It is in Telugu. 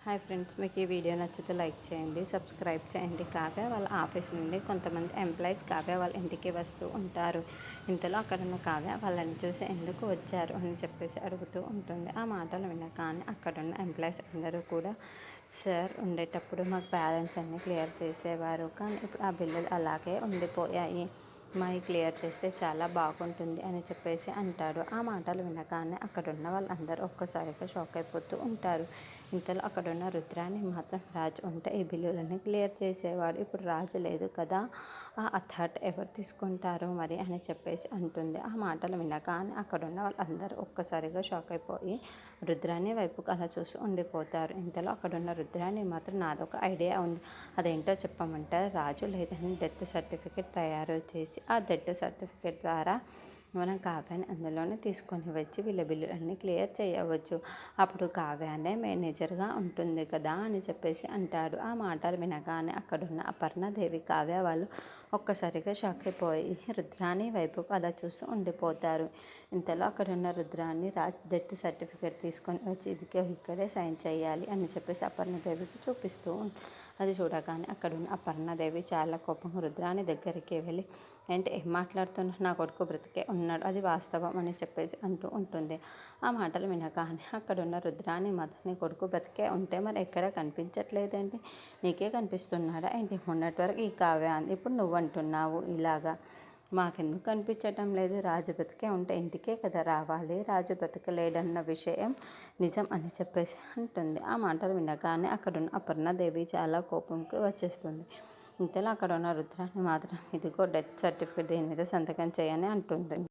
హాయ్ ఫ్రెండ్స్, మీకు ఈ వీడియో నచ్చితే లైక్ చేయండి, సబ్స్క్రైబ్ చేయండి. కావ్య వాళ్ళ ఆఫీస్ నుండి కొంతమంది ఎంప్లాయీస్ కావ్య వాళ్ళ ఇంటికి వస్తూ ఉంటారు. ఇంతలో అక్కడున్న కావ్య వాళ్ళని చూసి ఎందుకు వచ్చారు అని చెప్పేసి అడుగుతూ ఉంటుంది. ఆ మాటలు వినగానే అక్కడున్న ఎంప్లాయీస్ అందరూ కూడా, సార్ ఉండేటప్పుడు మాకు బ్యాలెన్స్ అన్నీ క్లియర్ చేసేవారు, కానీ ఇప్పుడు ఆ బిల్లులు అలాగే ఉండిపోయాయి, మనీ క్లియర్ చేస్తే చాలా బాగుంటుంది అని చెప్పేసి అంటాడు. ఆ మాటలు వినగానే అక్కడున్న వాళ్ళందరూ ఒక్కసారిగా షాక్ అయిపోతూ ఉంటారు. ఇంతలో అక్కడున్న రుద్రాని మాత్రం, రాజు ఉంటే ఈ బిల్లులన్నీ క్లియర్ చేసేవాడు, ఇప్పుడు రాజు లేదు కదా, ఆ అథారిటీ ఎవరు తీసుకుంటారో మరి అని చెప్పేసి అంటుంది. ఆ మాటలు వినగానే అక్కడున్న వాళ్ళందరూ ఒక్కసారిగా షాక్ అయిపోయి రుద్రాని వైపుకి అలా చూసి ఉండిపోతారు. ఇంతలో అక్కడున్న రుద్రాని మాత్రం, నాదొక ఐడియా ఉంది, అదేంటో చెప్పమంటారు, రాజు లేదని డెత్ సర్టిఫికేట్ తయారు చేసి ఆ డెత్ సర్టిఫికేట్ ద్వారా మనం కావ్యాన్ని అందులోనే తీసుకొని వచ్చి వీళ్ళ బిల్లులన్నీ క్లియర్ చేయవచ్చు, అప్పుడు కావ్యానే మేనేజర్గా ఉంటుంది కదా అని చెప్పేసి అంటాడు. ఆ మాటలు వినగానే అక్కడున్న అపర్ణదేవి, కావ్య వాళ్ళు ఒక్కసారిగా షాక్ అయిపోయి రుద్రాని వైపుకు అలా చూస్తూ ఉండిపోతారు. ఇంతలో అక్కడున్న రుద్రాని డెత్ సర్టిఫికేట్ తీసుకొని వచ్చి, ఇదికే ఇక్కడే సైన్ చేయాలి అని చెప్పేసి అపర్ణదేవికి చూపిస్తూ అది చూడగానే అక్కడున్న అపర్ణదేవి చాలా కోపంగా రుద్రాని దగ్గరికి వెళ్ళి, ఏంటి ఏం మాట్లాడుతున్నా, నా కొడుకు బ్రతికే ఉన్నాడు, అది వాస్తవం అని చెప్పేసి అంటూ ఉంటుంది. ఆ మాటలు వినగానే అక్కడున్న రుద్రాని మాత్రం, నీ కొడుకు బ్రతికే ఉంటే మరి ఎక్కడ కనిపించట్లేదేంటి, నీకే కనిపిస్తున్నాడా ఏంటి, మొన్నటి వరకు ఈ కావ్య అంది, ఇప్పుడు నువ్వు అంటున్నావు ఇలాగా, మాకెందుకు కనిపించటం లేదు, రాజు బ్రతికే ఉంటే ఇంటికే కదా రావాలి, రాజు బ్రతకలేడన్న విషయం నిజం అని చెప్పేసి అంటుంది. ఆ మాటలు వినగానే అక్కడున్న అపర్ణదేవి చాలా కోపంకి వచ్చేస్తుంది. ఇంతలో అక్కడ ఉన్న రుద్రాని మాత్రం, ఇదిగో డెత్ సర్టిఫికేట్, దీని మీద సంతకం చేయని అంటుంది.